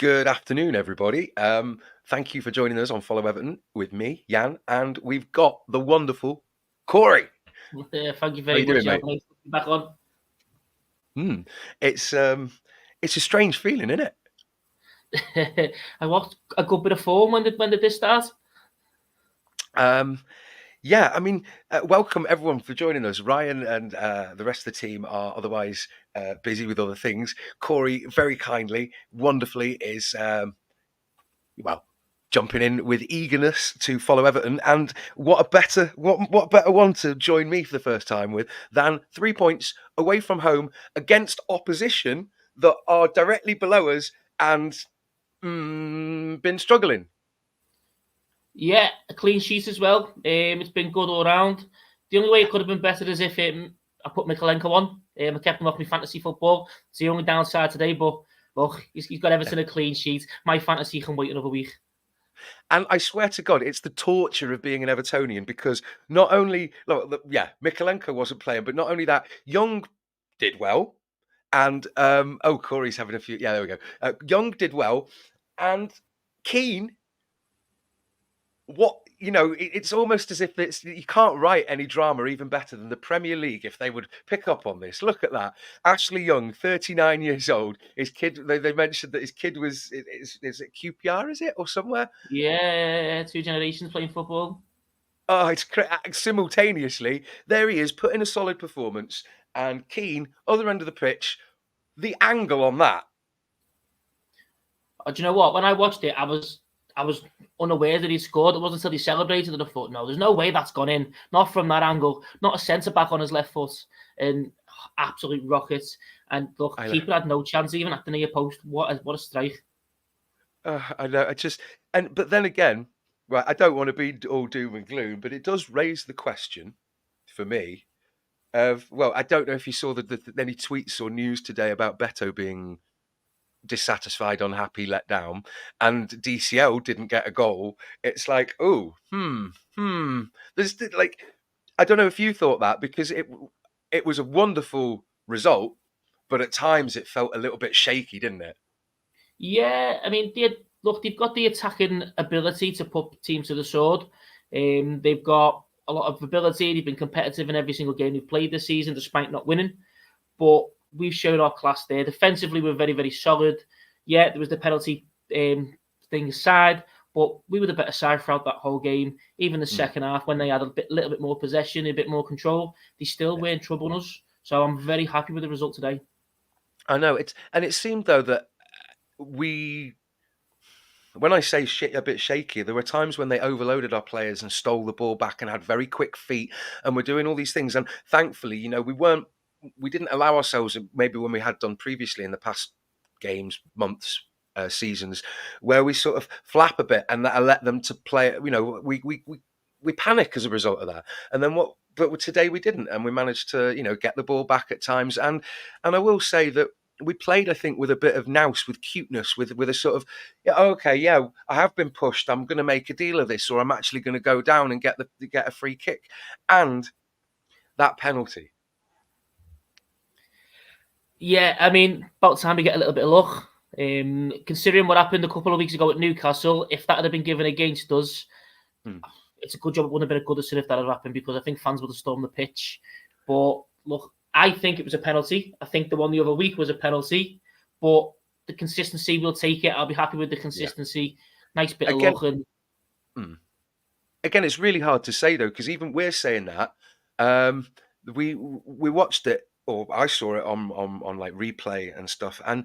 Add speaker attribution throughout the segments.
Speaker 1: Good afternoon, everybody. Thank you for joining us on Follow Everton with me, Yann, and we've got the wonderful Corey.
Speaker 2: Thank you
Speaker 1: How
Speaker 2: very
Speaker 1: you doing,
Speaker 2: much. Yeah,
Speaker 1: mate?
Speaker 2: nice to be back on.
Speaker 1: It's it's a strange feeling, isn't it?
Speaker 2: I watched a good bit of form when did this start?
Speaker 1: Um, yeah, I mean, welcome everyone for joining us. Ryan and the rest of the team are otherwise busy with other things. Corey, very kindly, wonderfully, is well, jumping in with eagerness to follow Everton. And what better one to join me for the first time with than 3 points away from home against opposition that are directly below us and been struggling.
Speaker 2: Yeah, a clean sheet as well. It's been good all round. The only way
Speaker 1: Yeah,
Speaker 2: it could have been better is if I put Mikalenko on. I kept him off my fantasy football. It's the only downside today, but look, he's got
Speaker 1: yeah.
Speaker 2: Everton a clean sheet. My fantasy can wait another week.
Speaker 1: And I swear to God, it's the torture of being an Evertonian because not only, Mikalenko wasn't playing, but not only that, Young did well. And Corey's having a few. Yeah, there we go. Young did well, and Keane. It's almost as if you can't write any drama even better than the Premier League if they would pick up on this. Look at that, Ashley Young, 39 years old. His kid. They mentioned that his kid was is it QPR? Is it or somewhere?
Speaker 2: Yeah, two generations playing football.
Speaker 1: Oh, simultaneously there he is putting a solid performance, and Keane, other end of the pitch. The angle on that.
Speaker 2: Do you know what? When I watched it, I was unaware that he scored. It wasn't until he celebrated that I thought, no, there's no way that's gone in. Not from that angle. Not a centre back on his left foot. And absolute rocket. And look,
Speaker 1: I know.
Speaker 2: keeper had no chance even at the near post. What a strike.
Speaker 1: I know. But then again, right? I don't want to be all doom and gloom, but it does raise the question for me of I don't know if you saw any tweets or news today about Beto being dissatisfied, unhappy, let down, and DCL didn't get a goal. It's like, oh, There's like, I don't know if you thought that because it was a wonderful result, but at times it felt a little bit shaky, didn't it?
Speaker 2: Yeah, I mean, they've got the attacking ability to put teams to the sword. They've got a lot of ability. They've been competitive in every single game they've played this season, despite not winning. But we've shown our class there. Defensively, we're very, very solid. Yeah, there was the penalty thing aside, but we were the better side throughout that whole game. Even the second half, when they had little bit more possession, a bit more control, they still weren't troubling us. So I'm very happy with the result today.
Speaker 1: I know it seemed though that we when I say shit, a bit shaky, there were times when they overloaded our players and stole the ball back and had very quick feet and were doing all these things. And thankfully, we didn't allow ourselves, maybe when we had done previously in the past games, months, seasons, where we sort of flap a bit and that let them to play. We panic as a result of that. And then but today we didn't, and we managed to, get the ball back at times. And I will say that we played, I think, with a bit of nous, with cuteness, with a sort of, yeah, okay, yeah, I have been pushed. I'm going to make a deal of this, or I'm actually going to go down and get a free kick, and that penalty.
Speaker 2: Yeah, I mean, about time we get a little bit of luck. Considering what happened a couple of weeks ago at Newcastle, if that had been given against us, it's a good job it wouldn't have been a Goodison if that had happened, because I think fans would have stormed the pitch. But look, I think it was a penalty. I think the one the other week was a penalty. But the consistency, we'll take it. I'll be happy with the consistency. Yeah. Nice bit of luck.
Speaker 1: Again, it's really hard to say though, because even we're saying that. We watched it, or I saw it on like replay and stuff, and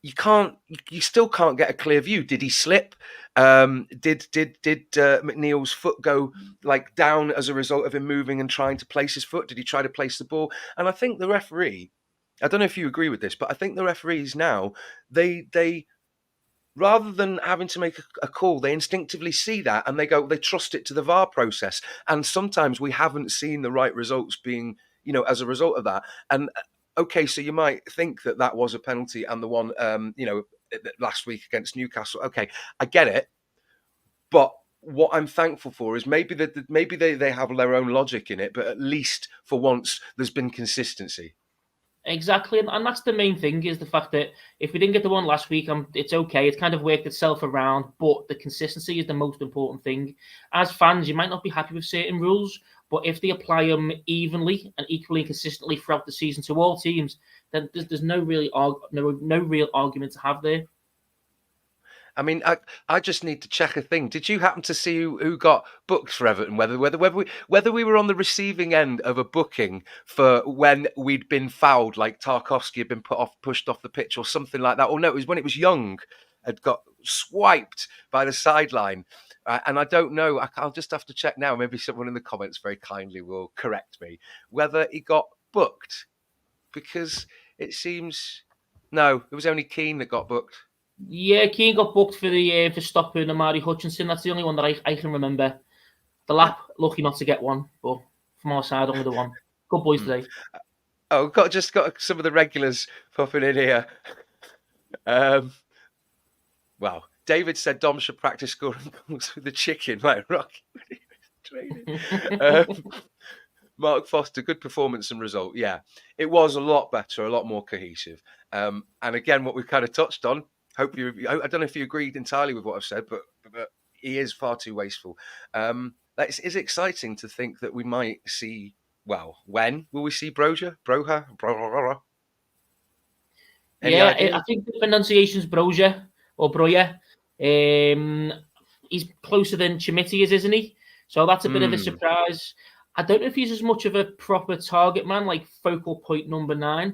Speaker 1: you still can't get a clear view. Did he slip? Did McNeil's foot go like down as a result of him moving and trying to place his foot? Did he try to place the ball? And I think the referee, I don't know if you agree with this, but I think the referees now, they rather than having to make a call, they instinctively see that and they trust it to the VAR process. And sometimes we haven't seen the right results being, as a result of that. And okay, so you might think that was a penalty, and the one, last week against Newcastle. Okay, I get it, but what I'm thankful for is maybe they have their own logic in it, but at least for once there's been consistency.
Speaker 2: Exactly, and that's the main thing, is the fact that if we didn't get the one last week, it's okay. It's kind of worked itself around, but the consistency is the most important thing. As fans, you might not be happy with certain rules, but if they apply them evenly and equally and consistently throughout the season to all teams, then there's no real argument to have there.
Speaker 1: I mean, I just need to check a thing. Did you happen to see who got booked for Everton? Whether we were on the receiving end of a booking for when we'd been fouled, like Tarkowski had been pushed off the pitch, or something like that. Or no, it was when it was Young had got swiped by the sideline. And I don't know. I'll just have to check now. Maybe someone in the comments very kindly will correct me whether he got booked, because it seems no, it was only Keane that got booked.
Speaker 2: Yeah, Keane got booked for stopping Amari Hutchinson. That's the only one that I can remember. The lap, lucky not to get one, but from our side, only the one. Good boys today.
Speaker 1: Oh, just got some of the regulars popping in here. Wow. David said Dom should practice scoring goals with the chicken like Rocky when he was training. Mark Foster, good performance and result. Yeah, it was a lot better, a lot more cohesive. And again, what we've kind of touched on, I don't know if you agreed entirely with what I've said, but he is far too wasteful. It's exciting to think that we might see, well, when will we see Broja? Any
Speaker 2: Yeah,
Speaker 1: ideas?
Speaker 2: I think the pronunciation's Broja or Broya. He's closer than Chimiti is, isn't he? So that's a bit of a surprise. I don't know if he's as much of a proper target man, like focal point number 9.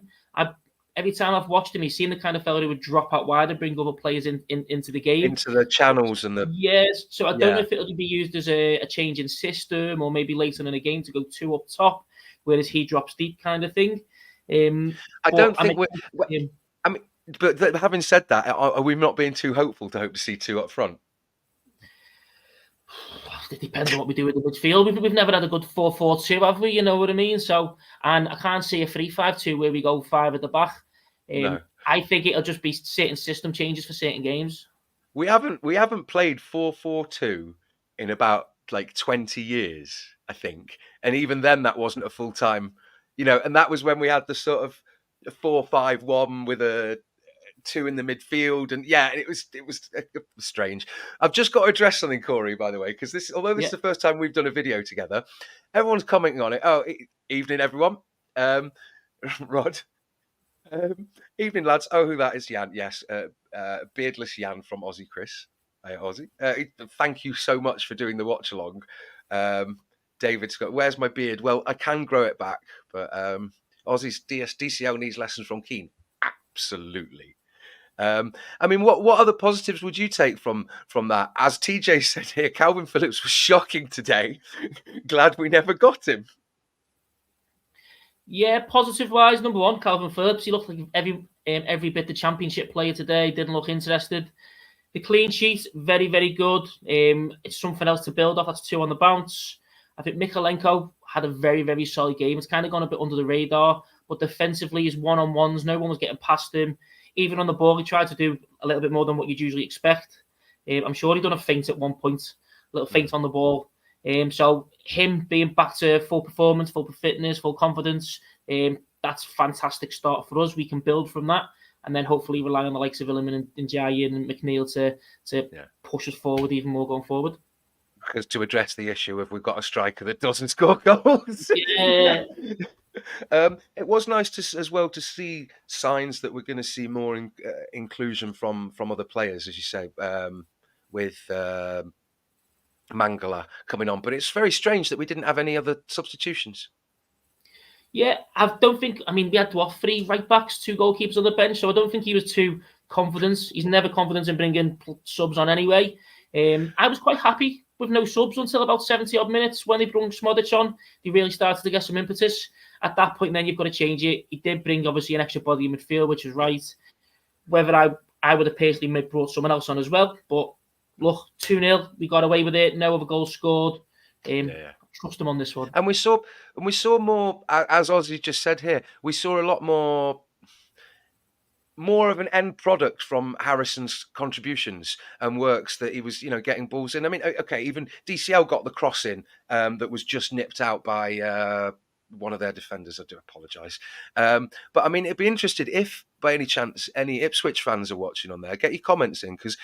Speaker 2: Every time I've watched him, he's seen the kind of fellow who would drop out wide and bring other players into the game.
Speaker 1: Into the channels and the...
Speaker 2: Yes, so I don't know if it'll be used as a change in system, or maybe later in the game to go 2 up top, whereas he drops deep kind of thing.
Speaker 1: I don't think I mean, but having said that, are we not being too hopeful to hope to see 2 up front?
Speaker 2: It depends on what we do with the midfield. We've never had a good 4-4-2, have we? You know what I mean? So, and I can't see a 3-5-2 where we go 5 at the back.
Speaker 1: No.
Speaker 2: I think it'll just be certain system changes for certain games.
Speaker 1: We haven't played 4-4-2 in about like 20 years, I think. And even then that wasn't a full-time, and that was when we had the sort of 4-5-1 with a 2 in the midfield, and it was strange. I've just got to address something, Corey, by the way, because although this is the first time we've done a video together, everyone's commenting on it. Oh, evening everyone. Rod. Evening lads. Oh, who that is? Yann. Yes, beardless Yann from Aussie Chris. Hey, Aussie. Thank you so much for doing the watch along. David's got, where's my beard? Well, I can grow it back, but Aussie's DCL needs lessons from Keane. Absolutely. I mean, what other positives would you take from that? As TJ said here, Calvin Phillips was shocking today. Glad we never got him.
Speaker 2: Yeah, positive-wise, number 1, Calvin Phillips. He looked like every bit the Championship player today. Didn't look interested. The clean sheet, very, very good. It's something else to build off. That's 2 on the bounce. I think Mykolenko had a very, very solid game. It's kind of gone a bit under the radar, but defensively, his one-on-ones, no one was getting past him. Even on the ball, he tried to do a little bit more than what you'd usually expect. I'm sure he done a feint at one point, a little feint on the ball. So him being back to full performance, full fitness, full confidence, that's a fantastic start for us. We can build from that, and then hopefully rely on the likes of Iliman and Ndiaye and McNeil to push us forward even more going forward.
Speaker 1: Because to address the issue of we've got a striker that doesn't score goals.
Speaker 2: Yeah.
Speaker 1: It was nice as well to see signs that we're going to see more inclusion from other players, as you say, with Mangala coming on. But it's very strange that we didn't have any other substitutions.
Speaker 2: Yeah, I don't think. I mean, we had 3 right backs, 2 goalkeepers on the bench, so I don't think he was too confident. He's never confident in bringing subs on anyway. I was quite happy with no subs until about 70 odd minutes when they brought Smodic on. They really started to get some impetus. At that point, then you've got to change it. He did bring obviously an extra body in midfield, which is right. Whether I would have personally brought someone else on as well, but look, 2-0, we got away with it. No other goals scored. Trust them on this one.
Speaker 1: And we saw more, as Ozzy just said here, we saw a lot more of an end product from Harrison's contributions and works that he was, getting balls in. I mean, okay, even DCL got the cross in that was just nipped out by one of their defenders. I do apologise. But I mean, it'd be interested if, by any chance, any Ipswich fans are watching on there. Get your comments in, because,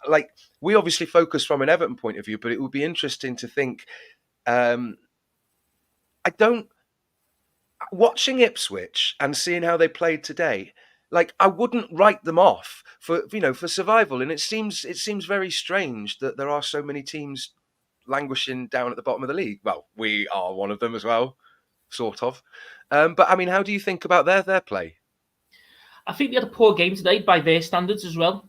Speaker 1: like, we obviously focus from an Everton point of view, but it would be interesting to think. Watching Ipswich and seeing how they played today, like, I wouldn't write them off for survival. And it seems very strange that there are so many teams languishing down at the bottom of the league. Well, we are one of them as well, sort of. But I mean, how do you think about their play?
Speaker 2: I think they had a poor game today by their standards as well.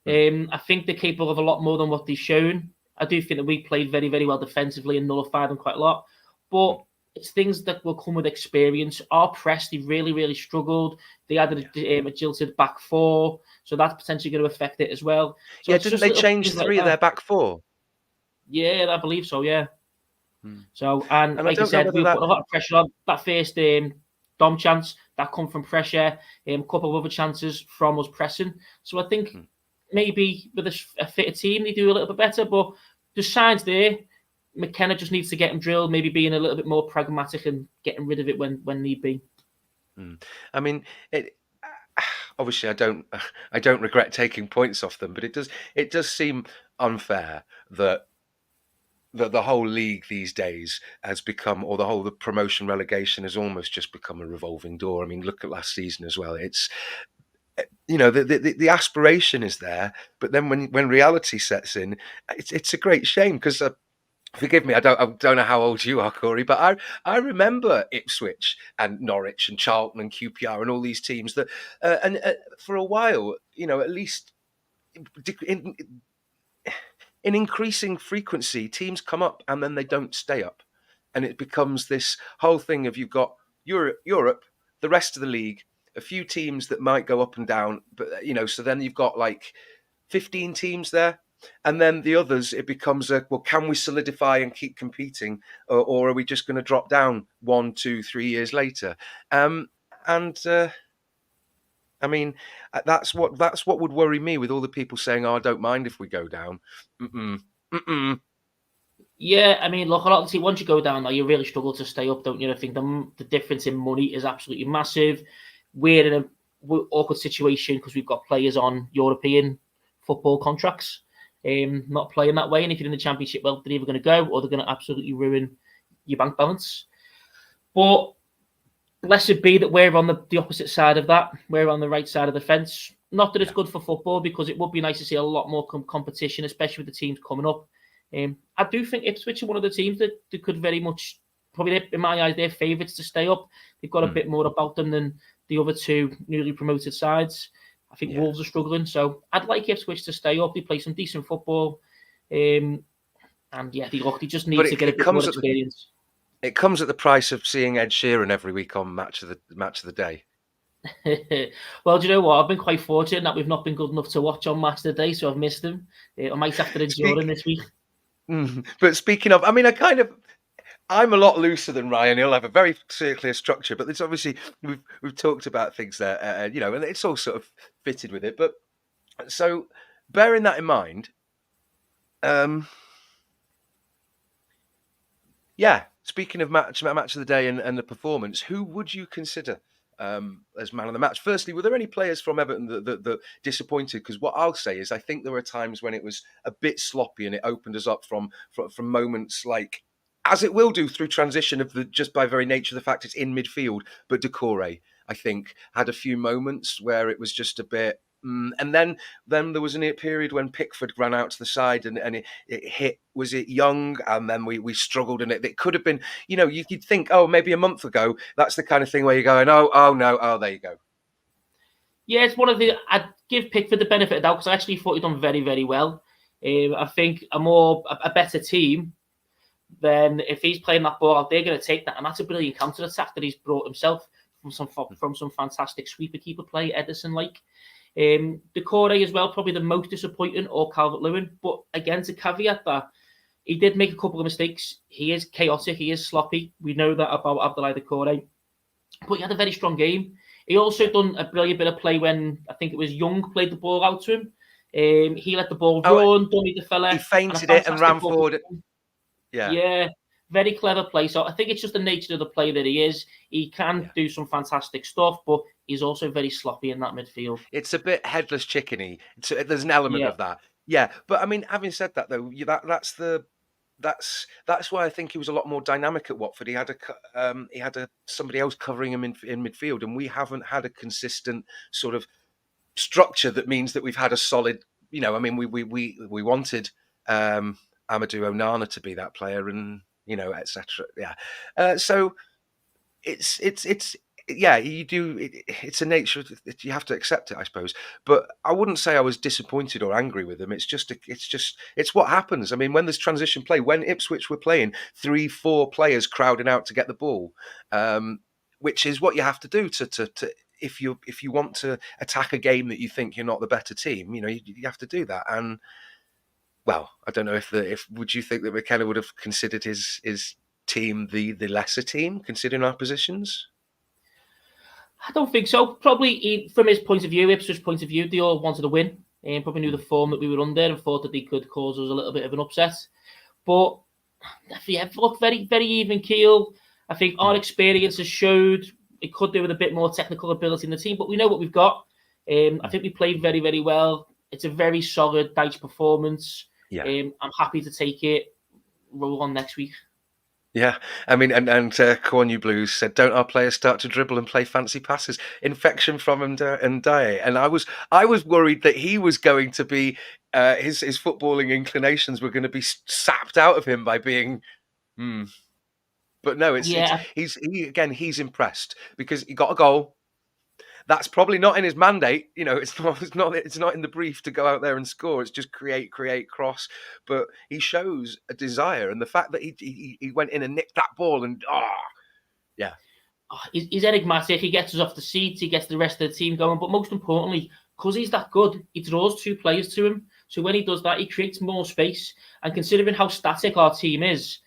Speaker 2: I think they're capable of a lot more than what they've shown. I do think that we played very, very well defensively and nullified them quite a lot. But it's things that will come with experience. Our press, they really, really struggled. They added a jilted back four, so that's potentially going to affect it as well. So
Speaker 1: didn't they change three of their back four?
Speaker 2: Yeah, I believe so, yeah. So, and like I said, we put a lot of pressure on. That first Dom chance, that come from pressure. A couple of other chances from us pressing. So I think maybe with a fitter team, they do a little bit better, but the signs there. McKenna just needs to get him drilled, maybe being a little bit more pragmatic and getting rid of it when need be.
Speaker 1: I mean, obviously, I don't regret taking points off them, but it does seem unfair that the whole league these days has become, or the promotion relegation has almost just become a revolving door. I mean, look at last season as well. It's, the aspiration is there, but then when reality sets in, it's a great shame, because. Forgive me, I don't know how old you are, Corey, but I remember Ipswich and Norwich and Charlton and QPR and all these teams that, and for a while, at least in increasing frequency, teams come up and then they don't stay up, and it becomes this whole thing of, you've got Europe, the rest of the league, a few teams that might go up and down, but so then you've got like 15 teams there. And then the others, it becomes can we solidify and keep competing, or are we just going to drop down 1, 2, 3 years later? I mean, that's what would worry me, with all the people saying, "Oh, I don't mind if we go down."
Speaker 2: Yeah, I mean, look, a lot of the team, once you go down, you really struggle to stay up, don't you? I think the difference in money is absolutely massive. We're in an awkward situation because we've got players on European football contracts. Not playing that way, and if you're in the Championship, well, they're either going to go or they're going to absolutely ruin your bank balance. But blessed be that we're on the opposite side of that. We're on the right side of the fence. Not that it's good for football, because it would be nice to see a lot more competition, especially with the teams coming up. I do think Ipswich are one of the teams that could very much, probably in my eyes, they're favourites to stay up. They've got a bit more about them than the other two newly promoted sides. I think Wolves are struggling, so I'd like Ipswich to stay up. They play some decent football, and they just need to get a bit more experience.
Speaker 1: It comes at the price of seeing Ed Sheeran every week on Match of the Day.
Speaker 2: Well, do you know what? I've been quite fortunate that we've not been good enough to watch on Match of the Day, so I've missed him. I might have to endure him this week.
Speaker 1: But speaking of, I mean, I'm a lot looser than Ryan. He'll have a very clear structure, but it's obviously we've talked about things there, and it's all sort of fitted with it. But so, bearing that in mind, speaking of match of the day and the performance, who would you consider as man of the match? Firstly, were there any players from Everton that disappointed? Because what I'll say is, I think there were times when it was a bit sloppy, and it opened us up from moments like, as it will do through transition just by very nature of the fact it's in midfield. But Decore, I think, had a few moments where it was just a bit. And then there was a period when Pickford ran out to the side and it hit, was it Young? And then we struggled, and it could have been, you'd think, oh, maybe a month ago, that's the kind of thing where you're going, oh no, there you go.
Speaker 2: Yeah, it's one of I'd give Pickford the benefit of the doubt, because I actually thought he'd done very, very well. I think a better team, then if he's playing that ball out, they're going to take that. And that's a brilliant counter-attack that he's brought himself from some fantastic sweeper keeper play, Edison-like. Decore as well, probably the most disappointing, or Calvert-Lewin. But again, to caveat that, he did make a couple of mistakes. He is chaotic. He is sloppy. We know that about Abdoulaye Decore. But he had a very strong game. He also done a brilliant bit of play when, I think it was Young, played the ball out to him. He let the ball run, dummy the fella.
Speaker 1: He feinted it and ran forward.
Speaker 2: Yeah, Very clever play. So I think it's just the nature of the player that he is. He can do some fantastic stuff, but he's also very sloppy in that midfield.
Speaker 1: It's a bit headless chickeny. There's an element
Speaker 2: Yeah.
Speaker 1: of that. Yeah, but I mean, having said that though, that's why I think he was a lot more dynamic at Watford. He had somebody else covering him in midfield, and we haven't had a consistent sort of structure that means that we've had a solid. I mean, we wanted Amadou Onana to be that player, and etc. Yeah, so it's yeah, you do. It's a nature. You have to accept it, I suppose. But I wouldn't say I was disappointed or angry with them. It's what happens. I mean, when there's transition play, when Ipswich were playing 3-4 players crowding out to get the ball, which is what you have to do to if you want to attack a game that you think you're not the better team. You have to do that. And well, I don't know if would you think that McKenna would have considered his team the lesser team considering our positions?
Speaker 2: I don't think so. Probably from his point of view, Ipswich's point of view, they all wanted to win and probably knew the form that we were under and thought that they could cause us a little bit of an upset. But yeah, look, very, very even keel. I think our experience has showed it could do with a bit more technical ability in the team, but we know what we've got. I think we played very, very well. It's a very solid Dyche performance.
Speaker 1: Yeah.
Speaker 2: I'm happy to take it. Roll on next week.
Speaker 1: Yeah, I mean, and Corn You Blues said, "Don't our players start to dribble and play fancy passes? Infection from Ndiaye." And I was worried that he was going to be his footballing inclinations were going to be sapped out of him by being. But no, he's impressed because he got a goal. That's probably not in his mandate. It's not in the brief to go out there and score. It's just create, cross. But he shows a desire, and the fact that he went in and nicked that ball, and yeah,
Speaker 2: he's enigmatic. He gets us off the seat. He gets the rest of the team going. But most importantly, because he's that good, he draws two players to him. So when he does that, he creates more space. And considering how static our team is,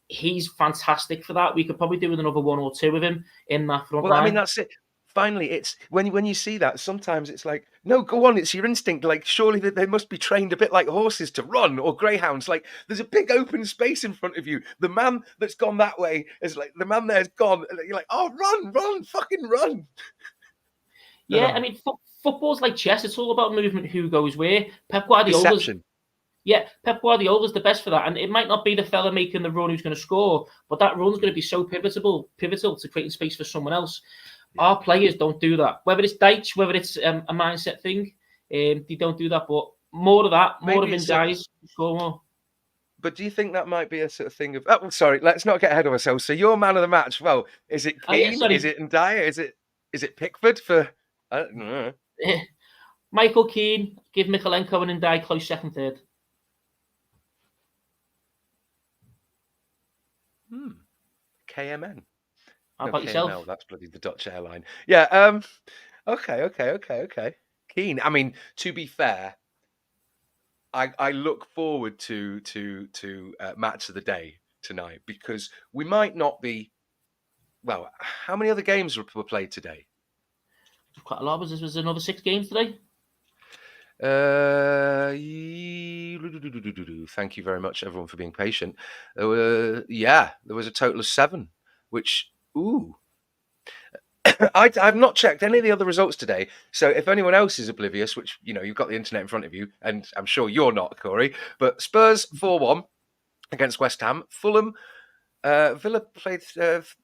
Speaker 2: he's fantastic for that. We could probably do with another one or two of him in that front line.
Speaker 1: I mean, that's it. Finally, it's when you see that, sometimes it's like, no, go on, it's your instinct. Like, surely they must be trained a bit like horses to run or greyhounds. Like, there's a big open space in front of you. The man that's gone that way is like, the man there's gone. You're like, oh, run, fucking run.
Speaker 2: Yeah, I mean, football's like chess. It's all about movement, who goes where. Pep Guardiola's the best for that. And it might not be the fella making the run who's going to score, but that run's going to be so pivotal to creating space for someone else. Our players don't do that. Whether it's Dyche, whether it's a mindset thing, they don't do that. But more of that, more of Ndiaye's score more.
Speaker 1: But do you think that might be a sort of thing of? Oh, sorry, let's not get ahead of ourselves. So your man of the match. Well, is it Keane? Is it Ndiaye? Is it Pickford for? I don't know.
Speaker 2: Michael Keane, give Mikalenko and Ndiaye close second, third.
Speaker 1: KMN.
Speaker 2: How about yourself?
Speaker 1: KML, that's bloody the Dutch airline. Yeah. Okay. Keane. I mean, to be fair, I look forward to match of the day tonight because we might not be. Well, how many other games were played today?
Speaker 2: Quite a lot. Was another 6 games today?
Speaker 1: Thank you very much, everyone, for being patient. There was a total of 7, which I've not checked any of the other results today. So if anyone else is oblivious, which you've got the internet in front of you, and I'm sure you're not, Corey, but Spurs 4-1 against West Ham. Fulham, Villa played.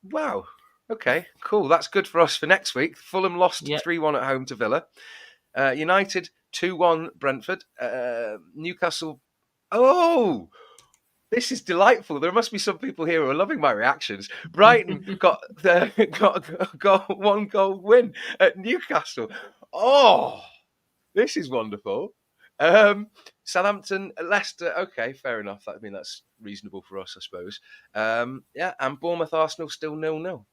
Speaker 1: Wow. Okay, cool. That's good for us for next week. Fulham lost 3-1 at home to Villa. United 2-1 Brentford. Newcastle. Oh, this is delightful. There must be some people here who are loving my reactions. Brighton got 1 goal win at Newcastle. Oh, this is wonderful. Southampton, Leicester. Okay, fair enough. That's reasonable for us, I suppose. And Bournemouth, Arsenal still 0-0.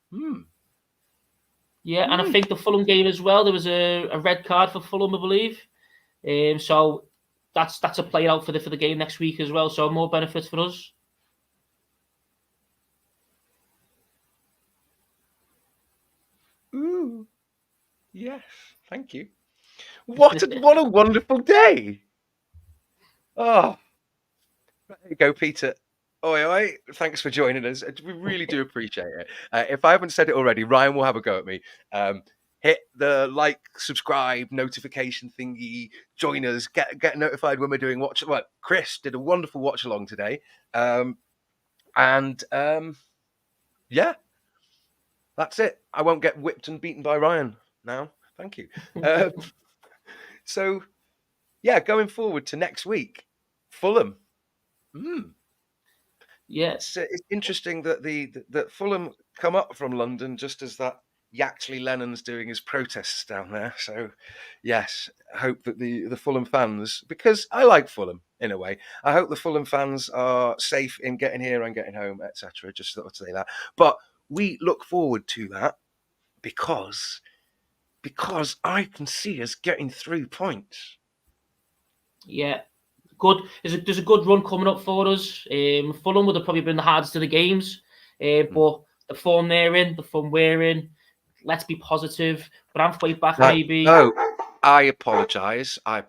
Speaker 2: Yeah, and I think the Fulham game as well. There was a red card for Fulham, I believe. So that's a play out for the game next week as well. So more benefits for us.
Speaker 1: Ooh, yes, thank you. What a wonderful day! Oh, there you go, Peter. Oi, oi. Thanks for joining us. We really do appreciate it. If I haven't said it already, Ryan will have a go at me. Hit the like, subscribe, notification thingy, join us, get notified when we're doing watch. Well, Chris did a wonderful watch along today. And yeah, that's it. I won't get whipped and beaten by Ryan now. Thank you. So, yeah, going forward to next week, Fulham.
Speaker 2: Yeah,
Speaker 1: It's interesting that that Fulham come up from London just as that Yaxley Lennon's doing his protests down there. So, yes, I hope that the Fulham fans, because I like Fulham in a way, I hope the Fulham fans are safe in getting here and getting home, etc. Just thought to say that. But we look forward to that because I can see us getting 3 points.
Speaker 2: yeah. Good. There's a good run coming up for us. Fulham would have probably been the hardest of the games, but the form they're in, the form we're in, let's be positive. Branthwaite back
Speaker 1: Right.
Speaker 2: maybe.
Speaker 1: Oh, I apologise. My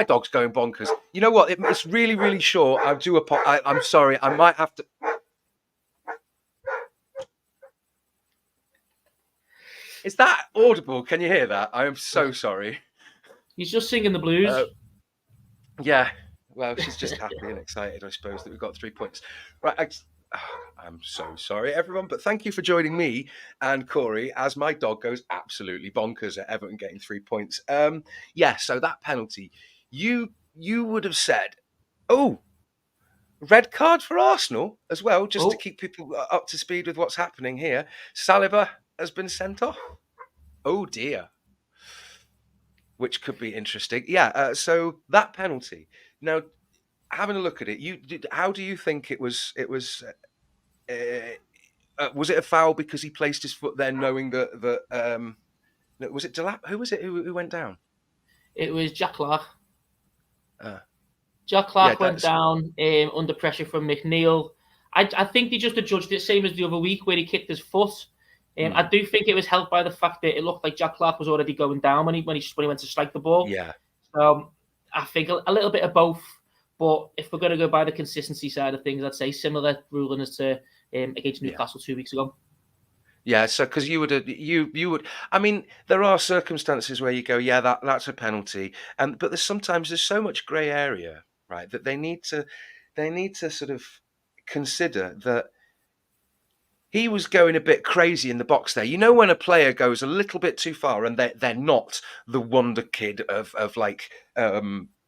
Speaker 1: dog's going bonkers. You know what? It's really, really short. I'm sorry. I might have to. Is that audible? Can you hear that? I am so sorry.
Speaker 2: He's just singing the blues.
Speaker 1: Yeah. Well, she's just happy and excited, I suppose, that we've got 3 points. Right. I'm so sorry, everyone, but thank you for joining me and Corey as my dog goes absolutely bonkers at Everton getting 3 points. Yeah. So that penalty, you would have said, oh, red card for Arsenal as well, just to keep people up to speed with what's happening here. Saliba has been sent off. Oh dear. Which could be interesting. Yeah. So that penalty. Now, having a look at it, how do you think it was? Was it a foul because he placed his foot there, knowing that was it Delap? Who was it who went down?
Speaker 2: It was Jack Clark. Jack Clark went down under pressure from McNeil. I think they just adjudged it same as the other week where he kicked his foot. I do think it was helped by the fact that it looked like Jack Clark was already going down when he went to strike the ball.
Speaker 1: Yeah.
Speaker 2: I think a little bit of both. But if we're going to go by the consistency side of things, I'd say similar ruling as to against Newcastle 2 weeks ago.
Speaker 1: Yeah, so because you would. I mean, there are circumstances where you go, yeah, that's a penalty, but there's so much grey area, right? That they need to sort of consider that he was going a bit crazy in the box there. You know, when a player goes a little bit too far and they're not the wonder kid of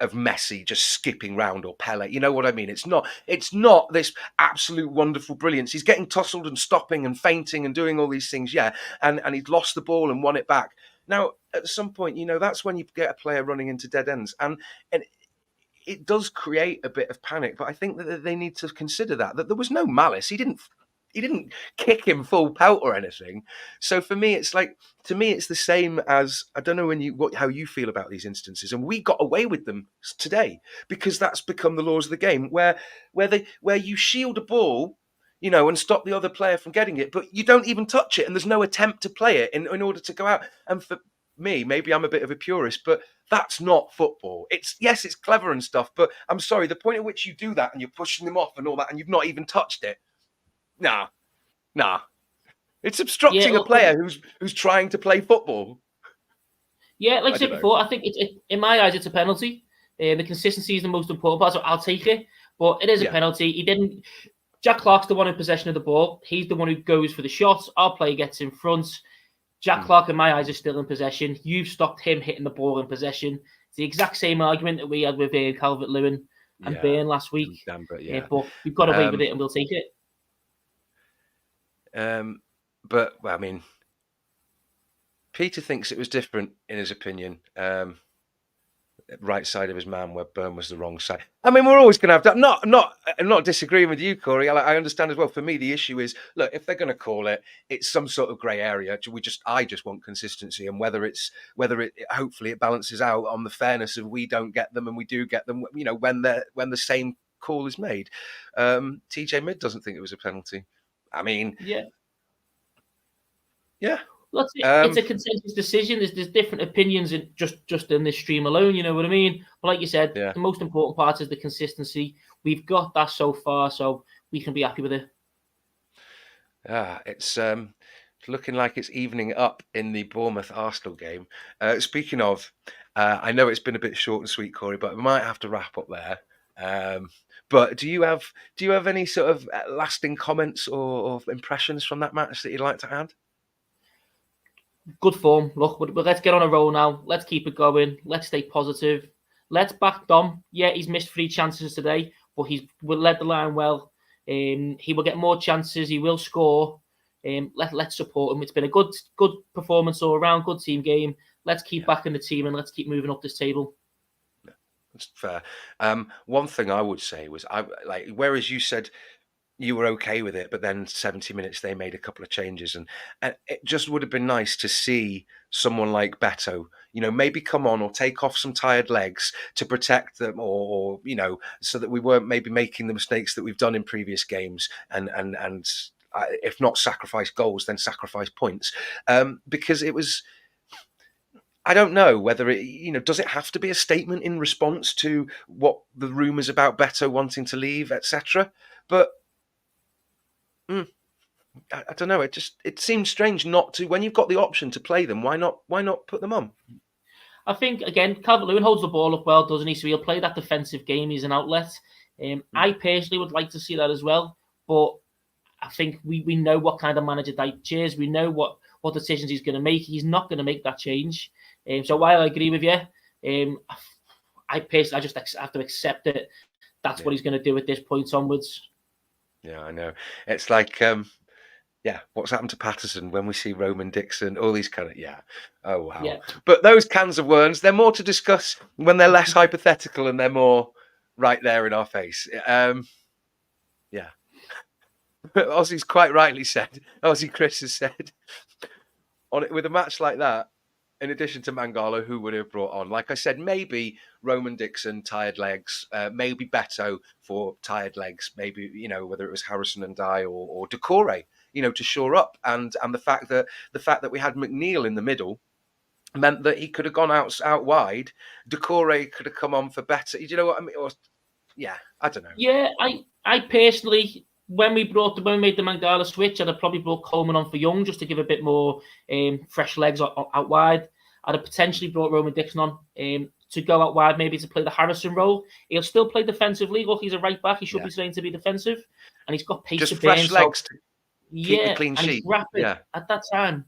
Speaker 1: Messi just skipping round or Pele. You know what I mean? It's not this absolute wonderful brilliance. He's getting tussled and stopping and feinting and doing all these things, yeah. And he's lost the ball and won it back. Now, at some point, that's when you get a player running into dead ends. And it does create a bit of panic, but I think that they need to consider that there was no malice. He didn't kick him full pelt or anything. So for me, it's the same as, I don't know how you feel about these instances, and we got away with them today because that's become the laws of the game, where you shield a ball, and stop the other player from getting it, but you don't even touch it, and there's no attempt to play it in order to go out. And for me, maybe I'm a bit of a purist, but that's not football. It's clever and stuff, but I'm sorry, the point at which you do that and you're pushing them off and all that, and you've not even touched it. Nah. It's obstructing a player who's trying to play football.
Speaker 2: Yeah, like I said before, I think in my eyes, it's a penalty. The consistency is the most important part, so I'll take it. But it is a penalty. He didn't. Jack Clark's the one in possession of the ball. He's the one who goes for the shot. Our player gets in front. Jack Clark, in my eyes, is still in possession. You've stopped him hitting the ball in possession. It's the exact same argument that we had with Calvert-Lewin and Byrne last week. But we've got away with it, and we'll take it.
Speaker 1: But I mean, Peter thinks it was different in his opinion. Right side of his man, where Byrne was the wrong side. I mean, we're always going to have that. Not disagreeing with you, Corey. I understand as well. For me, the issue is, look, if they're going to call it, it's some sort of grey area. I just want consistency, and whether it hopefully it balances out on the fairness of we don't get them and we do get them. When the same call is made. TJ Mid doesn't think it was a penalty. I mean,
Speaker 2: yeah. Well, it's a consensus decision. There's different opinions in just in this stream alone. You know what I mean? But like you said,
Speaker 1: Yeah.
Speaker 2: the most important part is the consistency. We've got that so far, so we can be happy with it.
Speaker 1: It's looking like it's evening up in the Bournemouth Arsenal game. Speaking of, I know it's been a bit short and sweet, Corey, but we might have to wrap up there. But do you have any sort of lasting comments or impressions from that match that you'd like to add?
Speaker 2: Good form. Look, let's get on a roll now. Let's keep it going. Let's stay positive. Let's back Dom. Yeah, he's missed 3 chances today, but we'll led the line well. He will get more chances. He will score. Let's support him. It's been a good performance all around. Good team game. Let's keep backing the team and let's keep moving up this table.
Speaker 1: That's fair. One thing I would say was, whereas you said you were okay with it, but then 70 minutes they made a couple of changes, and it just would have been nice to see someone like Beto, maybe come on or take off some tired legs to protect them, or so that we weren't maybe making the mistakes that we've done in previous games, and if not sacrifice goals, then sacrifice points, because it was. I don't know whether it, does it have to be a statement in response to what the rumours about Beto wanting to leave, etc. But I don't know. It seems strange not to, when you've got the option to play them. Why not put them on?
Speaker 2: I think again, Calvert-Lewin holds the ball up well, doesn't he? So he'll play that defensive game. He's an outlet. I personally would like to see that as well, but I think we know what kind of manager Dyche is. We know what decisions he's going to make. He's not going to make that change. So while I agree with you, I just have to accept it. That's what he's going to do at this point onwards.
Speaker 1: Yeah, I know. It's like, what's happened to Patterson when we see Roman Dixon, all these kind of, oh, wow. Yeah. But those cans of worms, they're more to discuss when they're less hypothetical and they're more right there in our face. Yeah. Ozzy's quite rightly said, Ozzy Chris has said, with a match like that, in addition to Mangala, who would have brought on? Like I said, maybe Roman Dixon, tired legs, maybe Beto for tired legs, maybe, whether it was Harrison and Ndiaye or Decore, to shore up. And the fact that we had McNeil in the middle meant that he could have gone out wide. Decore could have come on for Beto. You know what I mean? I don't know. Yeah,
Speaker 2: I personally, when we made the Mangala switch, I'd have probably brought Coleman on for Young just to give a bit more fresh legs out wide. I'd have potentially brought Roman Dixon on to go out wide, maybe to play the Harrison role. He'll still play defensively. Look, he's a right back. He should be trained to be defensive, and he's got pace
Speaker 1: just
Speaker 2: to burn.
Speaker 1: Fresh legs to keep the clean sheet.
Speaker 2: He's rapid at that time.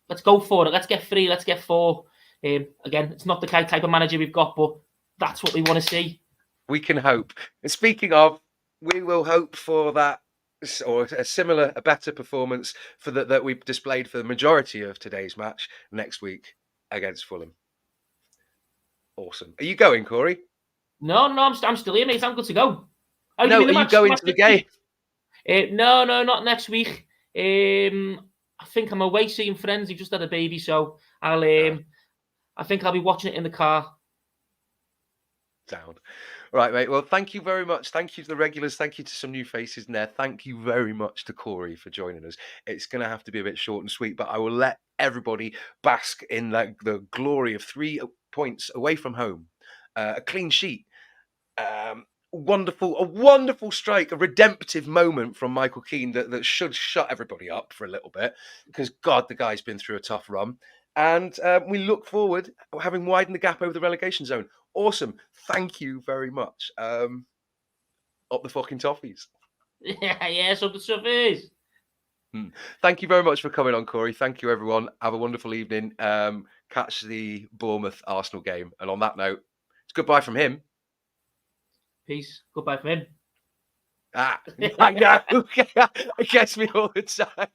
Speaker 2: Let's go for it. Let's get 3. Let's get 4. Again, it's not the type of manager we've got, but that's what we want to see.
Speaker 1: We can hope. And speaking of, we will hope for that, or a better performance that we've displayed for the majority of today's match next week against Fulham. Awesome. Are you going, Corey?
Speaker 2: No, I'm still here, mate. I'm good to go.
Speaker 1: Are you going to the game?
Speaker 2: No, not next week. I think I'm away seeing friends. We've just had a baby, so I think I'll be watching it in the car.
Speaker 1: Sound. Right, mate. Well, thank you very much. Thank you to the regulars. Thank you to some new faces in there. Thank you very much to Corey for joining us. It's going to have to be a bit short and sweet, but I will let everybody bask in the glory of 3 points away from home, a clean sheet, a wonderful strike, a redemptive moment from Michael Keane that should shut everybody up for a little bit, because God, the guy's been through a tough run. And we look forward having widened the gap over the relegation zone. Awesome. Thank you very much. Up the fucking toffees.
Speaker 2: Yes, up the toffees.
Speaker 1: Thank you very much for coming on, Corey. Thank you, everyone. Have a wonderful evening. Catch the Bournemouth Arsenal game. And on that note, it's goodbye from him.
Speaker 2: Peace. Goodbye from him.
Speaker 1: I know. I gets me all the time.